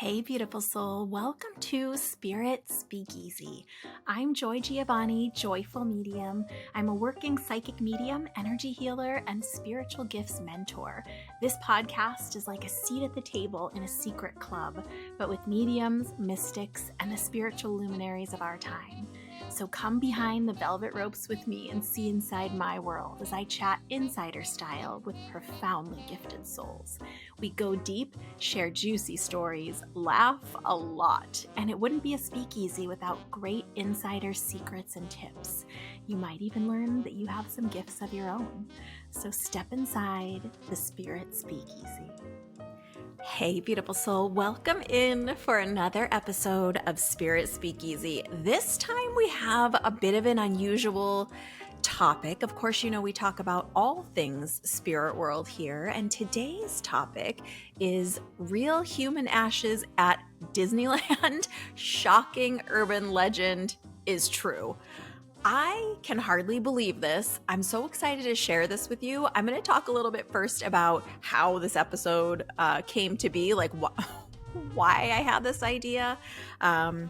Hey, beautiful soul. Welcome to Spirit Speakeasy. I'm Joy Giovanni, Joyful Medium. I'm a working psychic medium, energy healer, and spiritual gifts mentor. This podcast is like a seat at the table in a secret club, but with mediums, mystics, and the spiritual luminaries of our time. So come behind the velvet ropes with me and see inside my world as I chat insider style with profoundly gifted souls. We go deep, share juicy stories, laugh a lot, and it wouldn't be a speakeasy without great insider secrets and tips. You might even learn that you have some gifts of your own. So step inside the Spirit Speakeasy. Hey, beautiful soul, welcome in for another episode of Spirit Speakeasy. This time we have a bit of an unusual topic. Of course, you know, we talk about all things spirit world here, and today's topic is real human ashes at Disneyland. Shocking urban legend is true. I can hardly believe this. I'm so excited to share this with you. I'm going to talk a little bit first about how this episode came to be, like why I had this idea, and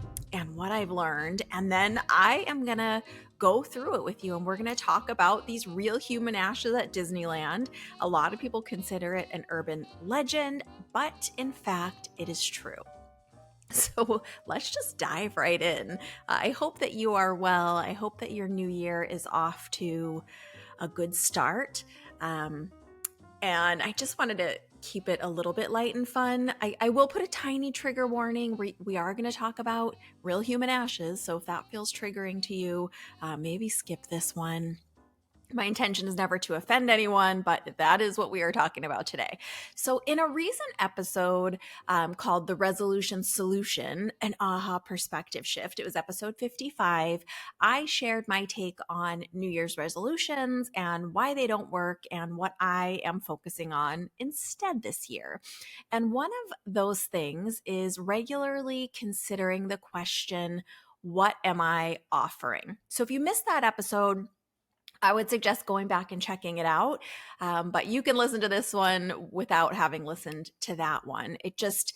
what I've learned. And then I am going to go through it with you, and we're going to talk about these real human ashes at Disneyland. A lot of people consider it an urban legend, but in fact, it is true. So let's just dive right in. I hope that you are well. I hope that your new year is off to a good start. And I just wanted to keep it a little bit light and fun. I will put a tiny trigger warning. We are going to talk about real human ashes. So if that feels triggering to you, maybe skip this one. My intention is never to offend anyone, but that is what we are talking about today. So in a recent episode called The Resolution Solution, an aha perspective shift, it was episode 55, I shared my take on New Year's resolutions and why they don't work and what I am focusing on instead this year. And one of those things is regularly considering the question, what am I offering? So if you missed that episode, I would suggest going back and checking it out. But you can listen to this one without having listened to that one. It just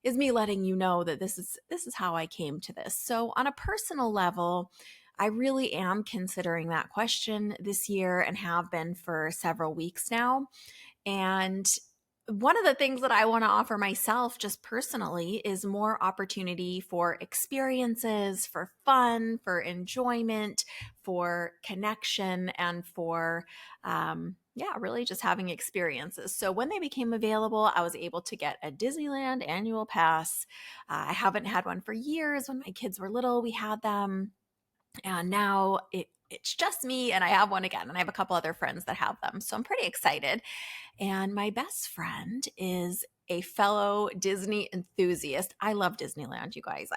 is me letting you know that this is how I came to this. So on a personal level, I really am considering that question this year and have been for several weeks now. And one of the things that I want to offer myself just personally is more opportunity for experiences, for fun, for enjoyment, for connection, and for, really just having experiences. So when they became available, I was able to get a Disneyland annual pass. I haven't had one for years. When my kids were little, we had them. And now it's just me, and I have one again, and I have a couple other friends that have them. So I'm pretty excited. And my best friend is a fellow Disney enthusiast. I love Disneyland, you guys.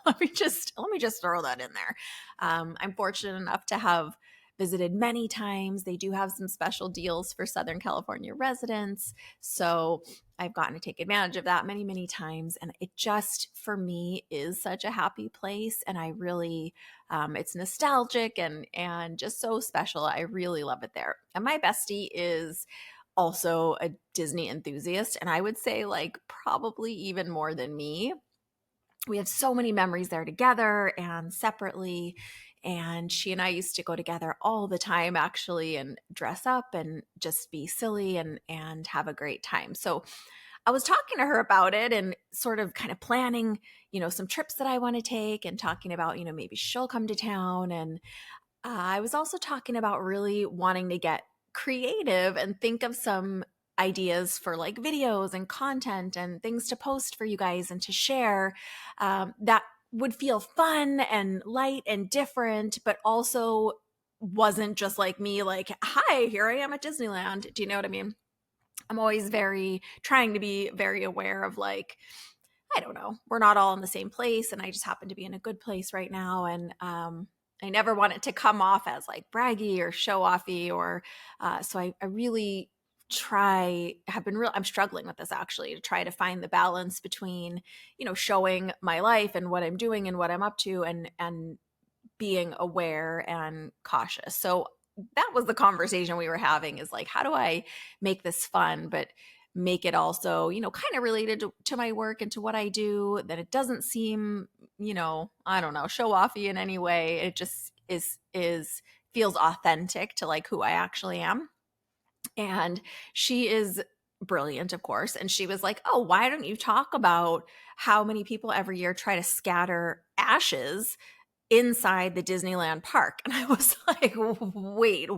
Let me just throw that in there. I'm fortunate enough to have visited many times. They do have some special deals for Southern California residents. So I've gotten to take advantage of that many, many times. And it just, for me, is such a happy place. And I really, it's nostalgic and just so special. I really love it there. And my bestie is also a Disney enthusiast. And I would say, like, probably even more than me. We have so many memories there together and separately. And she and I used to go together all the time, actually, and dress up and just be silly and have a great time. So I was talking to her about it and sort of kind of planning, some trips that I want to take and talking about, maybe she'll come to town. And I was also talking about really wanting to get creative and think of some ideas for like videos and content and things to post for you guys and to share that would feel fun and light and different, but also wasn't just like me, like, hi, here I am at Disneyland. Do you know what I mean? I'm always trying to be very aware of, like, I don't know, we're not all in the same place, and I just happen to be in a good place right now. And I never want it to come off as like braggy or show offy, or so I really I'm struggling with this, actually, to try to find the balance between, showing my life and what I'm doing and what I'm up to, and being aware and cautious. So that was the conversation we were having, is like, how do I make this fun, but make it also, kind of related to my work and to what I do, that it doesn't seem, I don't know, show offy in any way. It just is feels authentic to like who I actually am. And she is brilliant, of course. And she was like, "Oh, why don't you talk about how many people every year try to scatter ashes inside the Disneyland park?" And I was like, "Wait,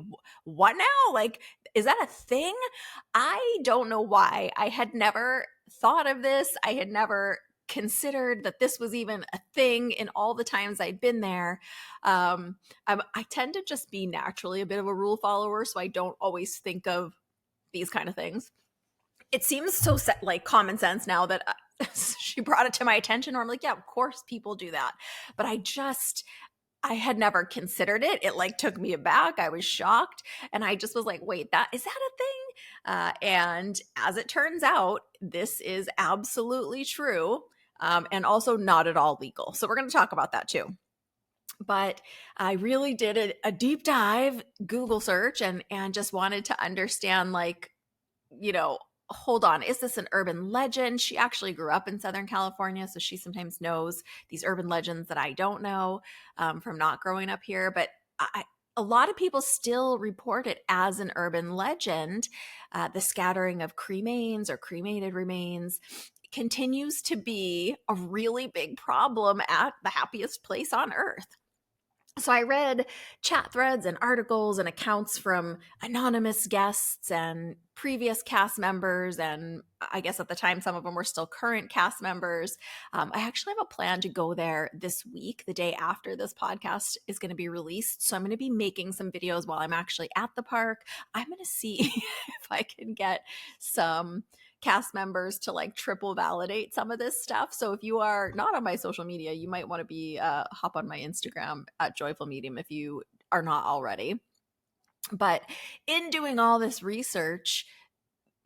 what now? Like, is that a thing?" I don't know why. I had never thought of this. I had never considered that this was even a thing in all the times I'd been there. I tend to just be naturally a bit of a rule follower, so I don't always think of these kind of things. It seems so like common sense now that she brought it to my attention, or I'm like, yeah, of course people do that. But I had never considered it. It like took me aback. I was shocked. And I just was like, wait, is that a thing? And as it turns out, this is absolutely true. And also not at all legal. So we're going to talk about that too. But I really did a deep dive Google search and just wanted to understand, like, hold on, is this an urban legend? She actually grew up in Southern California, so she sometimes knows these urban legends that I don't know from not growing up here. But a lot of people still report it as an urban legend. The scattering of cremains or cremated remains continues to be a really big problem at the happiest place on earth. So I read chat threads and articles and accounts from anonymous guests and previous cast members. And I guess at the time, some of them were still current cast members. I actually have a plan to go there this week, the day after this podcast is going to be released. So I'm going to be making some videos while I'm actually at the park. I'm going to see if I can get some cast members to like triple validate some of this stuff. So if you are not on my social media, you might want to be hop on my Instagram at Joyful Medium if you are not already. But in doing all this research,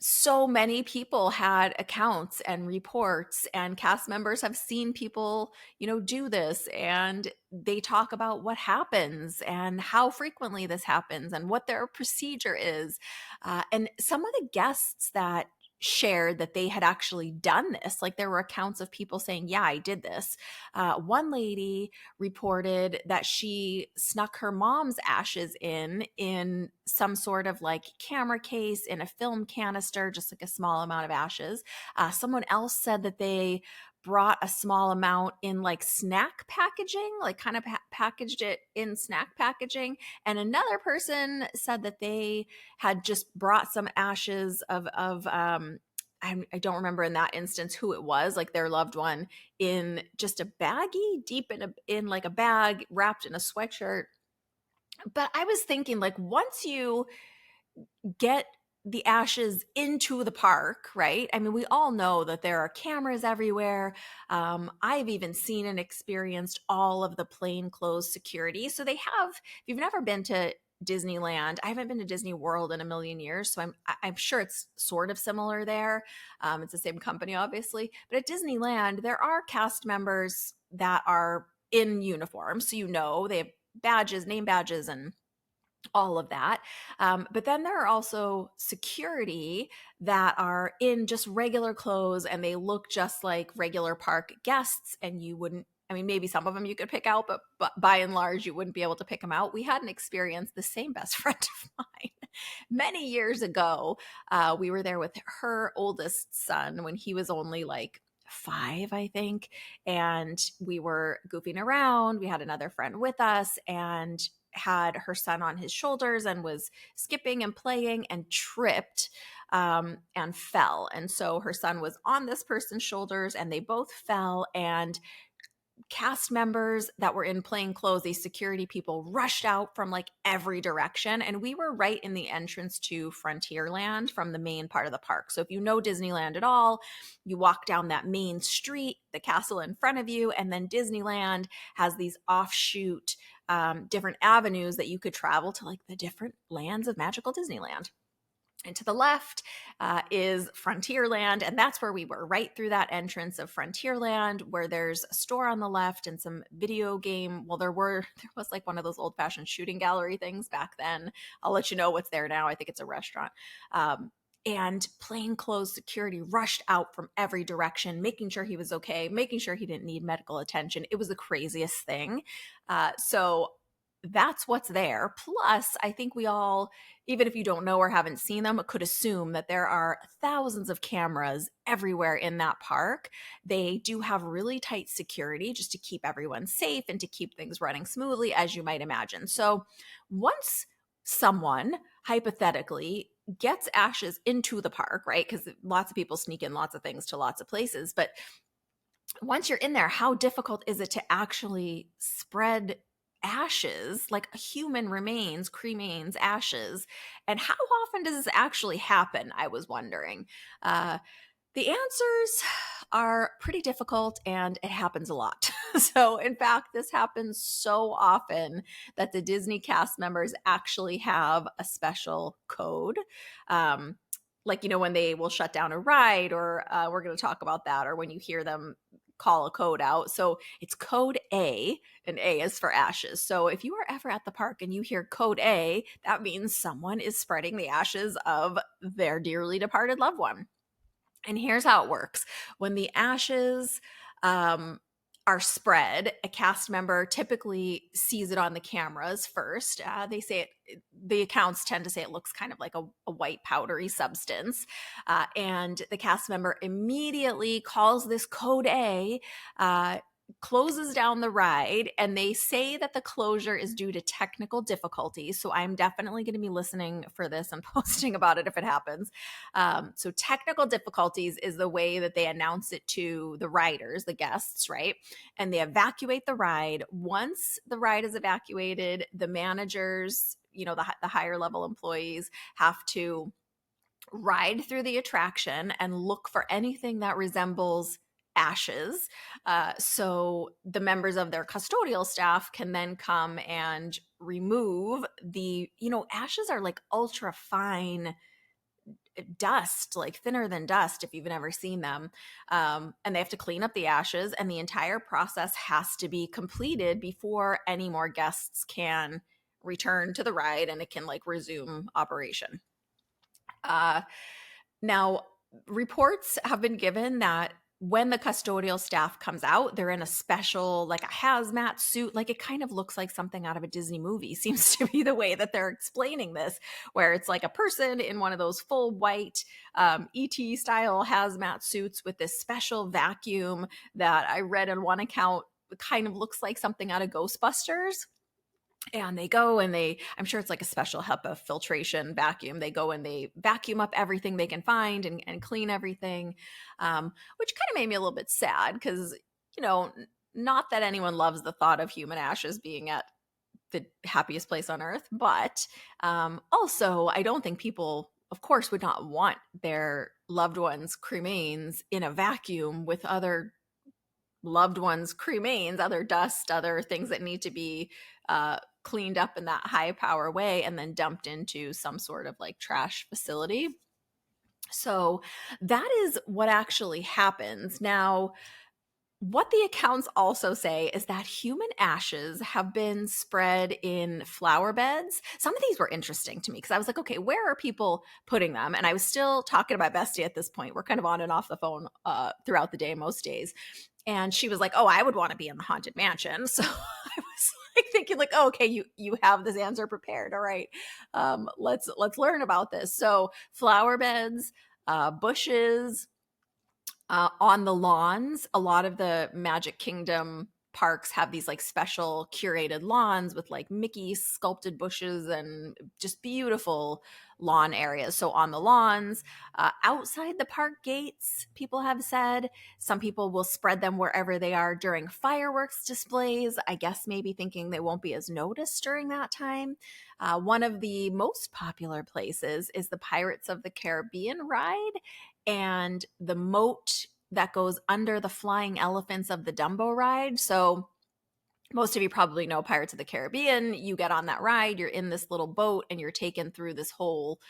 so many people had accounts and reports, and cast members have seen people, do this, and they talk about what happens and how frequently this happens and what their procedure is. And some of the guests that shared that they had actually done this, like there were accounts of people saying, yeah, I did this. One lady reported that she snuck her mom's ashes in some sort of like camera case in a film canister, just like a small amount of ashes. Someone else said that they brought a small amount in like snack packaging, like kind of packaged it in snack packaging. And another person said that they had just brought some ashes of I don't remember in that instance who it was, like their loved one, in just a baggie, deep in like a bag wrapped in a sweatshirt. But I was thinking, like, once you get the ashes into the park, right? I mean, we all know that there are cameras everywhere. I've even seen and experienced all of the plainclothes security. So they have, if you've never been to Disneyland, I haven't been to Disney World in a million years, so I'm sure it's sort of similar there. It's the same company, obviously, but at Disneyland, there are cast members that are in uniform, so they have badges, name badges, and all of that. But then there are also security that are in just regular clothes and they look just like regular park guests. And you wouldn't, I mean, maybe some of them you could pick out, but by and large, you wouldn't be able to pick them out. We had an experience, the same best friend of mine many years ago. We were there with her oldest son when he was only like 5, I think. And we were goofing around. We had another friend with us and had her son on his shoulders and was skipping and playing and tripped and fell. And so her son was on this person's shoulders and they both fell. And cast members that were in plain clothes, these security people, rushed out from like every direction. And we were right in the entrance to Frontierland from the main part of the park. So if you know Disneyland at all, you walk down that main street, the castle in front of you, and then Disneyland has these offshoot different avenues that you could travel to like the different lands of magical Disneyland. And to the left is Frontierland, and that's where we were, right through that entrance of Frontierland, where there's a store on the left and some video game. Well, there was like one of those old-fashioned shooting gallery things back then. I'll let you know what's there now. I think it's a restaurant. And plainclothes security rushed out from every direction, making sure he was okay, making sure he didn't need medical attention. It was the craziest thing. So that's what's there. Plus, I think we all, even if you don't know or haven't seen them, could assume that there are thousands of cameras everywhere in that park. They do have really tight security just to keep everyone safe and to keep things running smoothly, as you might imagine. So once someone hypothetically gets ashes into the park, right? Because lots of people sneak in lots of things to lots of places. But once you're in there, how difficult is it to actually spread ashes, like human remains, cremains, ashes? And how often does this actually happen? I was wondering. The answers are pretty difficult and it happens a lot. So, in fact, this happens so often that the Disney cast members actually have a special code. Like, when they will shut down a ride, or we're going to talk about that, or when you hear them call a code out. So it's code A, and A is for ashes. So if you are ever at the park and you hear code A, that means someone is spreading the ashes of their dearly departed loved one. And here's how it works. When the ashes are spread, a cast member typically sees it on the cameras first. They say the accounts tend to say it looks kind of like a white powdery substance. And the cast member immediately calls this code A, closes down the ride, and they say that the closure is due to technical difficulties. So I'm definitely going to be listening for this and posting about it if it happens. So technical difficulties is the way that they announce it to the riders, the guests, right? And they evacuate the ride. Once the ride is evacuated, the managers, the higher level employees have to ride through the attraction and look for anything that resembles ashes. So the members of their custodial staff can then come and remove ashes are like ultra fine dust, like thinner than dust, if you've never seen them. And they have to clean up the ashes, and the entire process has to be completed before any more guests can return to the ride and it can like resume operation. Now, reports have been given that when the custodial staff comes out, they're in a special, like a hazmat suit. Like it kind of looks like something out of a Disney movie, seems to be the way that they're explaining this, where it's like a person in one of those full white ET style hazmat suits with this special vacuum that I read in one account kind of looks like something out of Ghostbusters. And they go and I'm sure it's like a special HEPA filtration vacuum. They go and they vacuum up everything they can find and clean everything, which kind of made me a little bit sad because, not that anyone loves the thought of human ashes being at the happiest place on earth, but also I don't think people, of course, would not want their loved ones' cremains in a vacuum with other loved ones' cremains, other dust, other things that need to be cleaned up in that high power way and then dumped into some sort of like trash facility. So that is what actually happens. Now, what the accounts also say is that human ashes have been spread in flower beds. Some of these were interesting to me because I was like, okay, where are people putting them? And I was still talking about Bestie at this point. We're kind of on and off the phone throughout the day, most days. And she was like, oh, I would want to be in the Haunted Mansion. So I was like thinking like, oh, okay, you have this answer prepared. All right, let's learn about this. So flower beds, bushes, on the lawns. A lot of the Magic Kingdom parks have these like special curated lawns with like Mickey sculpted bushes and just beautiful lawn areas. So on the lawns, outside the park gates, people have said some people will spread them wherever they are during fireworks displays. I guess maybe thinking they won't be as noticed during that time. One of the most popular places is the Pirates of the Caribbean ride and the moat that goes under the flying elephants of the Dumbo ride. So most of you probably know Pirates of the Caribbean. You get on that ride, you're in this little boat, and you're taken through this whole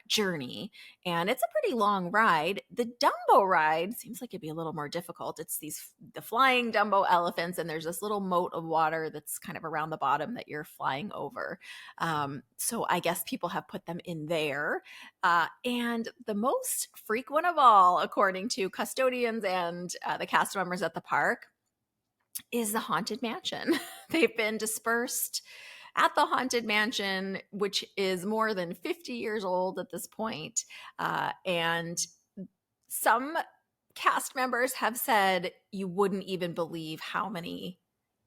journey. And it's a pretty long ride. The Dumbo ride seems like it'd be a little more difficult. It's the flying Dumbo elephants, and there's this little moat of water that's kind of around the bottom that you're flying over. So I guess people have put them in there. And the most frequent of all, according to custodians and the cast members at the park, is the Haunted Mansion. They've been dispersed at the Haunted Mansion, which is more than 50 years old at this point. And some cast members have said you wouldn't even believe how many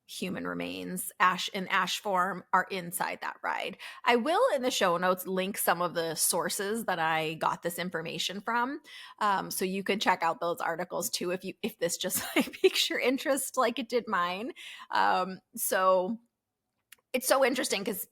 human remains in ash form are inside that ride. I will, in the show notes, link some of the sources that I got this information from, so you can check out those articles too if this just like piques your interest like it did mine. So it's so interesting because,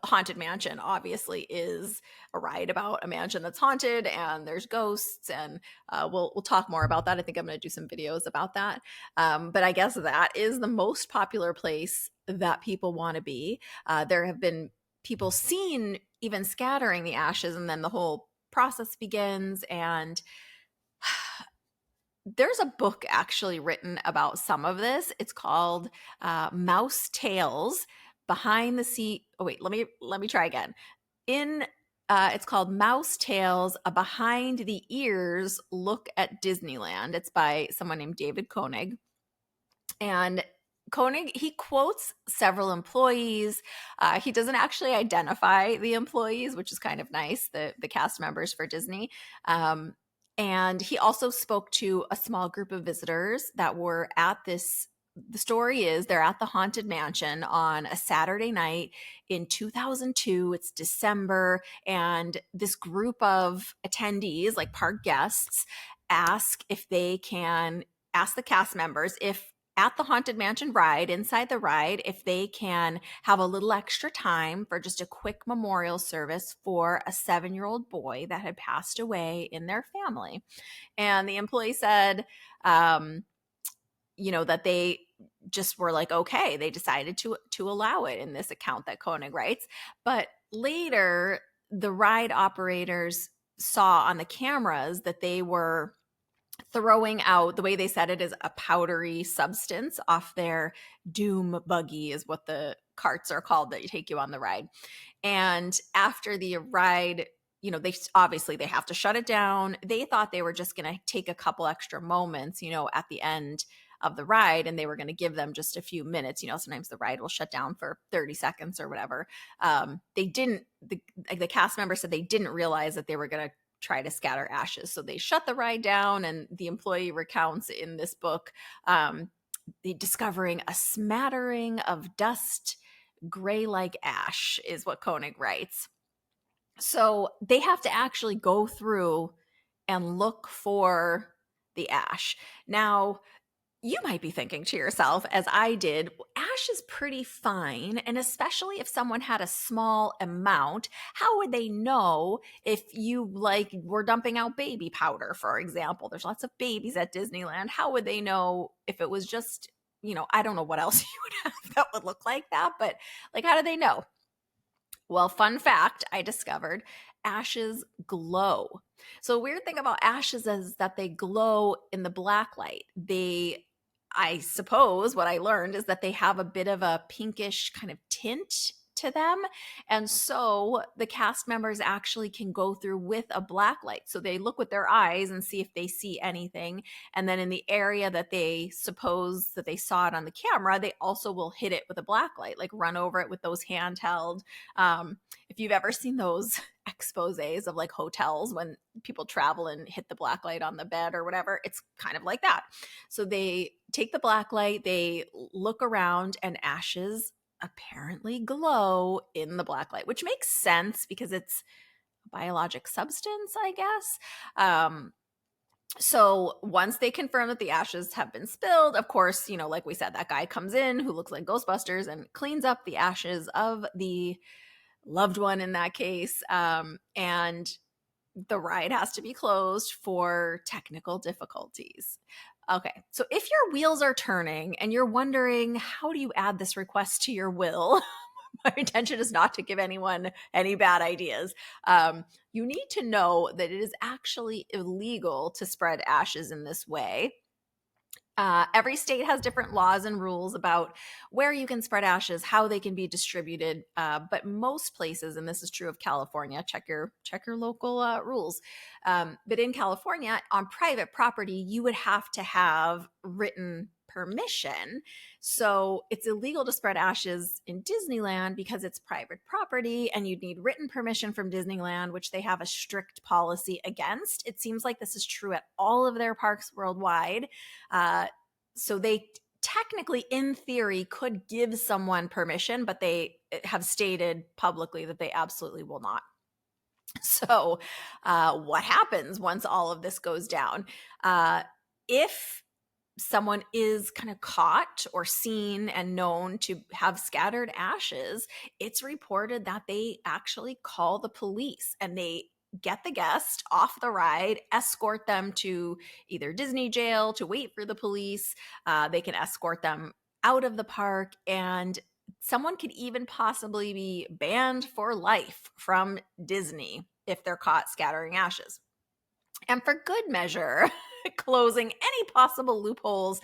Haunted Mansion obviously is a ride about a mansion that's haunted and there's ghosts, and we'll talk more about that. I think I'm going to do some videos about that. But I guess that is the most popular place that people want to be. There have been people seen even scattering the ashes, and then the whole process begins. And there's a book actually written about some of this. It's called Mouse Tales Behind the Sea. Oh wait, let me try again. It's called Mouse Tales: A Behind the Ears Look at Disneyland. It's by someone named David Koenig. And Koenig, he quotes several employees. He doesn't actually identify the employees, which is kind of nice, the cast members for Disney. And he also spoke to a small group of visitors that were at this. The story is they're at the Haunted Mansion on a Saturday night in 2002. It's December, and this group of attendees, like park guests, ask the cast members if at the Haunted Mansion ride, inside the ride, if they can have a little extra time for just a quick memorial service for a 7-year-old boy that had passed away in their family. And the employee said, that they just were like, okay, they decided to allow it in this account that Koenig writes. But later, the ride operators saw on the cameras that they were throwing out, the way they said it, is a powdery substance off their doom buggy, is what the carts are called that take you on the ride. And after the ride, they have to shut it down. They thought they were just going to take a couple extra moments, at the end of the ride, and they were going to give them just a few minutes. Sometimes the ride will shut down for 30 seconds or whatever. They didn't, the cast member said they didn't realize that they were going to try to scatter ashes. So they shut the ride down, and the employee recounts in this book discovering a smattering of dust, gray like ash, is what Koenig writes. So they have to actually go through and look for the ash. Now, you might be thinking to yourself, as I did, ash is pretty fine. And especially if someone had a small amount, how would they know if you were dumping out baby powder, for example? There's lots of babies at Disneyland. How would they know if it was just, I don't know what else you would have that would look like that, but how do they know? Well, fun fact, I discovered ashes glow. So a weird thing about ashes is that they glow in the black light. I suppose what I learned is that they have a bit of a pinkish kind of tint to them. And so the cast members actually can go through with a black light. So they look with their eyes and see if they see anything. And then in the area that they suppose that they saw it on the camera, they also will hit it with a black light, like run over it with those handheld. If you've ever seen those exposés of hotels when people travel and hit the black light on the bed or whatever, it's kind of like that. So they take the black light, they look around, and ashes apparently glow in the black light, which makes sense because it's a biologic substance, I guess. So once they confirm that the ashes have been spilled, of course, like we said, that guy comes in who looks like Ghostbusters and cleans up the ashes of the loved one in that case. And The ride has to be closed for technical difficulties. Okay, so if your wheels are turning and you're wondering, how do you add this request to your will? My intention is not to give anyone any bad ideas. You need to know that it is actually illegal to spread ashes in this way. Every state has different laws and rules about where you can spread ashes, how they can be distributed. But most places, and this is true of California, check your local rules. But in California, on private property, you would have to have written permission. So it's illegal to spread ashes in Disneyland because it's private property, and you'd need written permission from Disneyland, which they have a strict policy against. It seems like this is true at all of their parks worldwide. So they technically, in theory, could give someone permission, but they have stated publicly that they absolutely will not. So, what happens once all of this goes down? If someone is kind of caught or seen and known to have scattered ashes, it's reported that they actually call the police and they get the guest off the ride, escort them to either Disney jail to wait for the police. They can escort them out of the park, and someone could even possibly be banned for life from Disney if they're caught scattering ashes. And for good measure, closing any possible loopholes,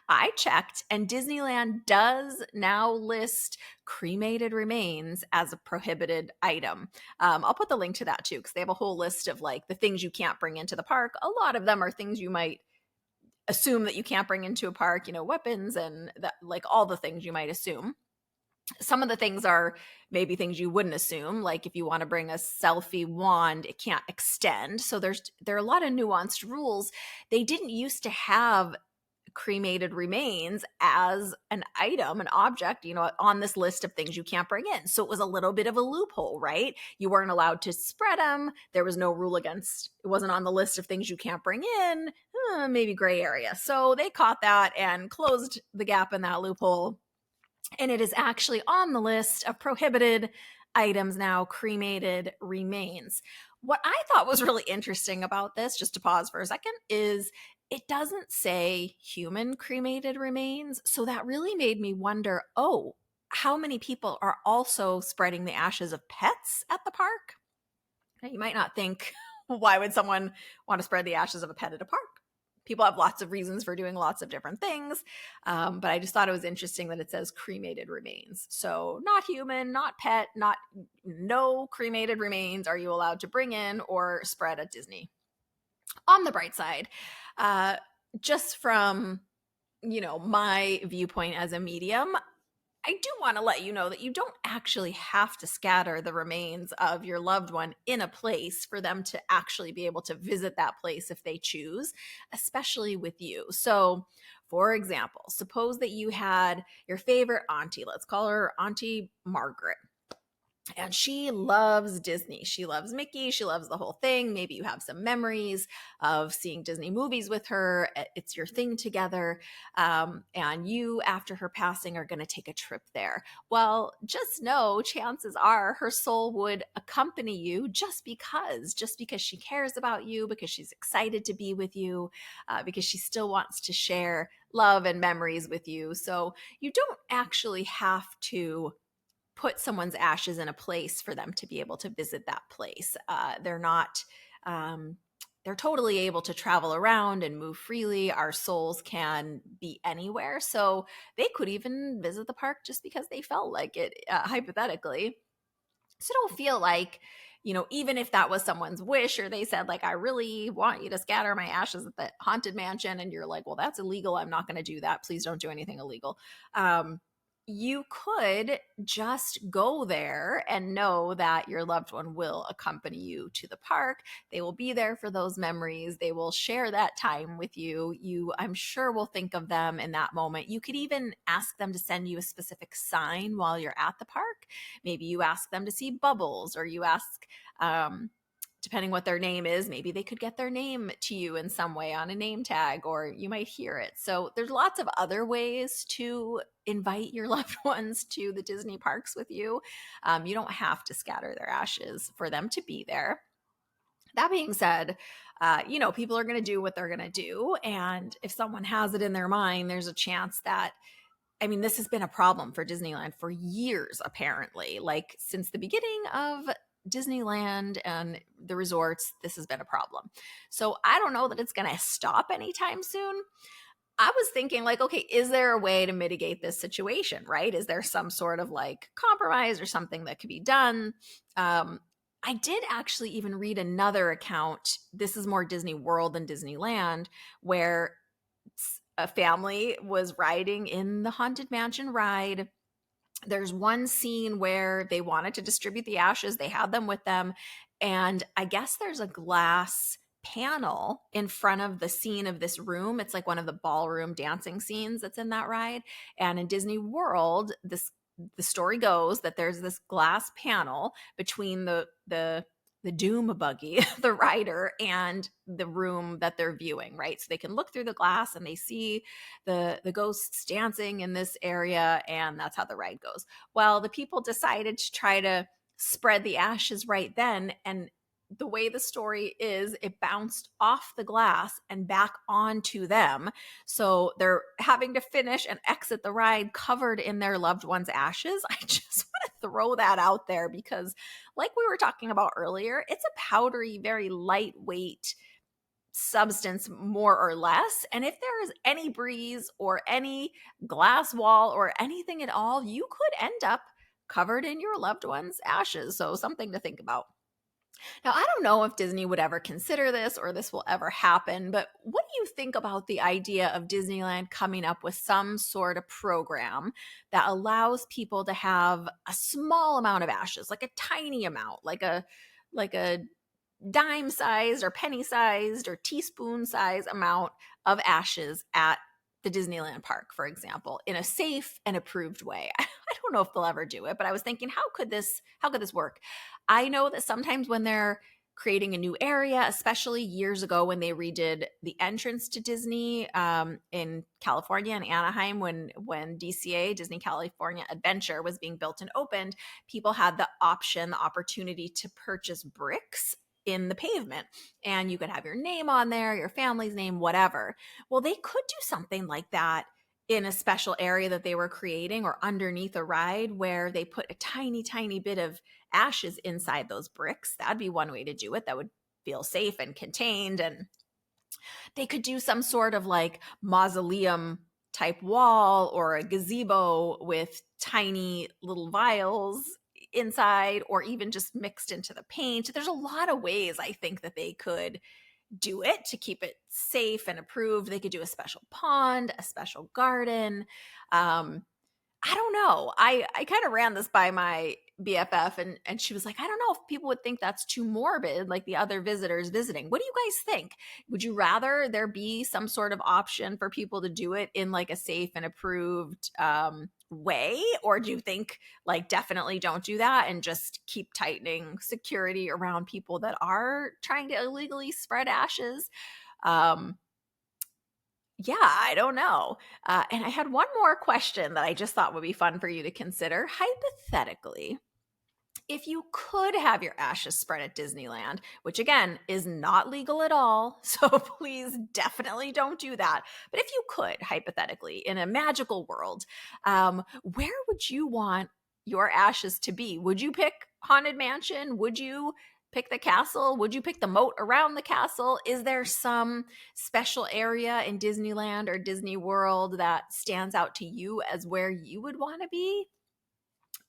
I checked, and Disneyland does now list cremated remains as a prohibited item. I'll put the link to that too, because they have a whole list of like the things you can't bring into the park. A lot of them are things you might assume that you can't bring into a park, weapons and that, like all the things you might assume. Some of the things are maybe things you wouldn't assume, like if you want to bring a selfie wand, it can't extend. So there are a lot of nuanced rules. They didn't used to have cremated remains as an item, an object, on this list of things you can't bring in. So it was a little bit of a loophole, right? You weren't allowed to spread them. There was no rule against, it wasn't on the list of things you can't bring in, maybe gray area. So they caught that and closed the gap in that loophole. And it is actually on the list of prohibited items now, cremated remains. What I thought was really interesting about this, just to pause for a second, is it doesn't say human cremated remains. So that really made me wonder, how many people are also spreading the ashes of pets at the park? You might not think, why would someone want to spread the ashes of a pet at a park? People have lots of reasons for doing lots of different things. But I just thought it was interesting that it says cremated remains. So not human, not pet, no cremated remains are you allowed to bring in or spread at Disney. On the bright side, just from, my viewpoint as a medium, I do want to let you know that you don't actually have to scatter the remains of your loved one in a place for them to actually be able to visit that place if they choose, especially with you. So, for example, suppose that you had your favorite auntie, let's call her Auntie Margaret. And she loves Disney. She loves Mickey. She loves the whole thing. Maybe you have some memories of seeing Disney movies with her. It's your thing together. And you, after her passing, are going to take a trip there. Well, just know chances are her soul would accompany you just because she cares about you, because she's excited to be with you, because she still wants to share love and memories with you. So you don't actually have to put someone's ashes in a place for them to be able to visit that place. They're not, they're totally able to travel around and move freely. Our souls can be anywhere. So they could even visit the park just because they felt like it, hypothetically. So don't feel like, even if that was someone's wish or they said, like, I really want you to scatter my ashes at the haunted mansion, and you're like, well, that's illegal. I'm not going to do that. Please don't do anything illegal. You could just go there and know that your loved one will accompany you to the park. They will be there for those memories. They will share that time with you. You, I'm sure, will think of them in that moment. You could even ask them to send you a specific sign while you're at the park. Maybe you ask them to see bubbles, or you ask, depending what their name is, maybe they could get their name to you in some way on a name tag, or you might hear it. So there's lots of other ways to invite your loved ones to the Disney parks with you. You don't have to scatter their ashes for them to be there. That being said, people are going to do what they're going to do. And if someone has it in their mind, there's a chance that, this has been a problem for Disneyland for years, apparently. Like since the beginning of Disneyland and the resorts, this has been a problem. So I don't know that it's going to stop anytime soon. I was thinking like, okay, is there a way to mitigate this situation, right? Is there some sort of like compromise or something that could be done? I did actually even read another account. This is more Disney World than Disneyland, where a family was riding in the Haunted Mansion ride. There's one scene where they wanted to distribute the ashes. They had them with them. And I guess there's a glass panel in front of the scene of this room. It's like one of the ballroom dancing scenes that's in that ride. And in Disney World, the story goes that there's this glass panel between the doom buggy, the rider, and the room that they're viewing, right? So they can look through the glass and they see the ghosts dancing in this area, and that's how the ride goes. Well, the people decided to try to spread the ashes right then, and the way the story is, it bounced off the glass and back onto them. So they're having to finish and exit the ride covered in their loved one's ashes. I just want to throw that out there because, like we were talking about earlier, it's a powdery, very lightweight substance, more or less. And if there is any breeze or any glass wall or anything at all, you could end up covered in your loved one's ashes. So something to think about. Now, I don't know if Disney would ever consider this or this will ever happen, but what do you think about the idea of Disneyland coming up with some sort of program that allows people to have a small amount of ashes, like a tiny amount, like a dime sized or penny sized or teaspoon size amount of ashes at the Disneyland park, for example, in a safe and approved way? I don't know if they'll ever do it, but I was thinking, how could this work? I know that sometimes when they're creating a new area, especially years ago when they redid the entrance to Disney in California, in Anaheim, when DCA, Disney California Adventure, was being built and opened, people had the opportunity to purchase bricks in the pavement, and you could have your name on there, your family's name, whatever. Well, they could do something like that in a special area that they were creating or underneath a ride where they put a tiny, tiny bit of ashes inside those bricks. That'd be one way to do it that would feel safe and contained. And they could do some sort of like mausoleum type wall or a gazebo with tiny little vials inside, or even just mixed into the paint. There's a lot of ways I think that they could do it to keep it safe and approved. They could do a special pond, a special garden. I don't know. I kind of ran this by my BFF, and she was like, I don't know if people would think that's too morbid, like the other visitors visiting. What do you guys think? Would you rather there be some sort of option for people to do it in like a safe and approved way? Or do you think like definitely don't do that and just keep tightening security around people that are trying to illegally spread ashes? Yeah, I don't know. And I had one more question that I just thought would be fun for you to consider. Hypothetically, if you could have your ashes spread at Disneyland, which again is not legal at all, so please definitely don't do that. But if you could, hypothetically, in a magical world, where would you want your ashes to be? Would you pick Haunted Mansion? Would you pick the castle? Would you pick the moat around the castle? Is there some special area in Disneyland or Disney World that stands out to you as where you would want to be?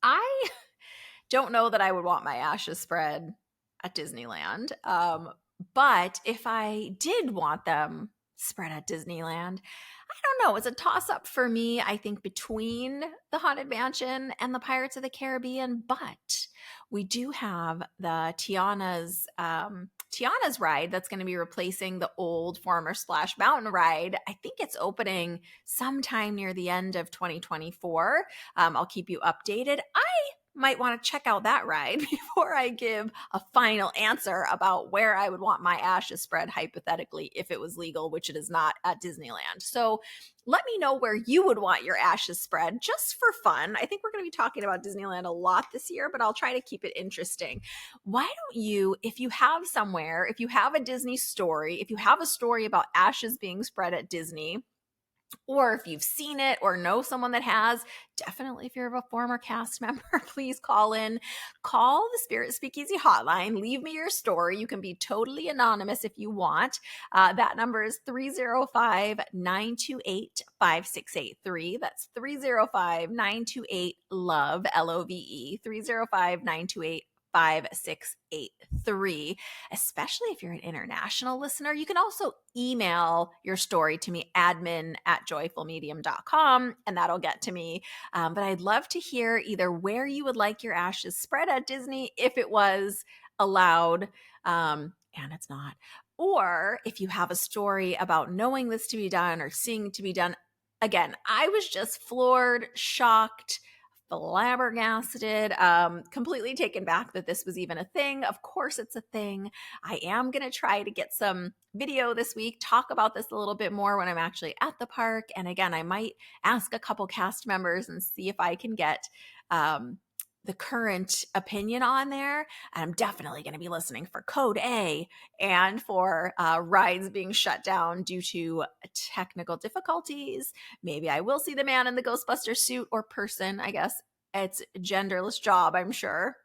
I don't know that I would want my ashes spread at Disneyland. But if I did want them spread at Disneyland, I don't know. It's a toss up for me, I think, between the Haunted Mansion and the Pirates of the Caribbean. But we do have the Tiana's ride that's going to be replacing the old former Splash Mountain ride. I think it's opening sometime near the end of 2024. I'll keep you updated. I might want to check out that ride before I give a final answer about where I would want my ashes spread hypothetically if it was legal, which it is not at Disneyland. So let me know where you would want your ashes spread just for fun. I think we're going to be talking about Disneyland a lot this year, but I'll try to keep it interesting. Why don't you, if you have somewhere, if you have a Disney story, if you have a story about ashes being spread at Disney, or if you've seen it or know someone that has, definitely if you're a former cast member, please call in. Call the Spirit Speakeasy hotline. Leave me your story. You can be totally anonymous if you want. That number is 305-928-5683. That's 305-928-LOVE, LOVE, 305-928 5683, especially if you're an international listener. You can also email your story to me, admin@joyfulmedium.com, and that'll get to me. But I'd love to hear either where you would like your ashes spread at Disney if it was allowed, and it's not, or if you have a story about knowing this to be done or seeing it to be done. Again, I was just floored, shocked, flabbergasted, completely taken back that this was even a thing. Of course it's a thing. I am going to try to get some video this week, talk about this a little bit more when I'm actually at the park. And again, I might ask a couple cast members and see if I can get the current opinion on there. And I'm definitely going to be listening for Code A and for rides being shut down due to technical difficulties. Maybe I will see the man in the Ghostbuster suit, or person, I guess it's a genderless job, I'm sure,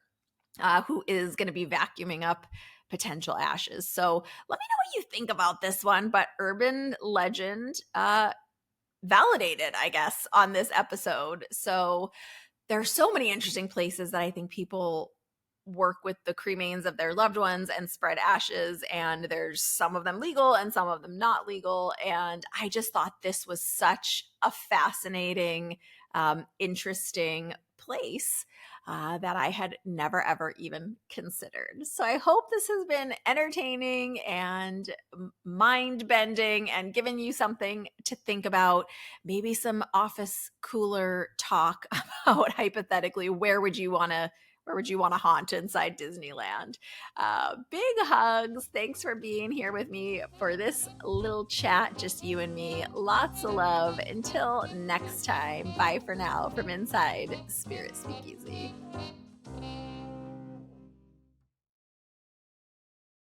who is going to be vacuuming up potential ashes. So let me know what you think about this one. But urban legend validated, I guess, on this episode. So there are so many interesting places that I think people work with the cremains of their loved ones and spread ashes, and there's some of them legal and some of them not legal. And I just thought this was such a fascinating, interesting place that I had never ever even considered. So I hope this has been entertaining and mind bending and given you something to think about. Maybe some office cooler talk about hypothetically where would you want to haunt inside Disneyland. Big hugs. Thanks for being here with me for this little chat, just you and me. Lots of love. Until next time, bye for now from inside Spirit Speakeasy.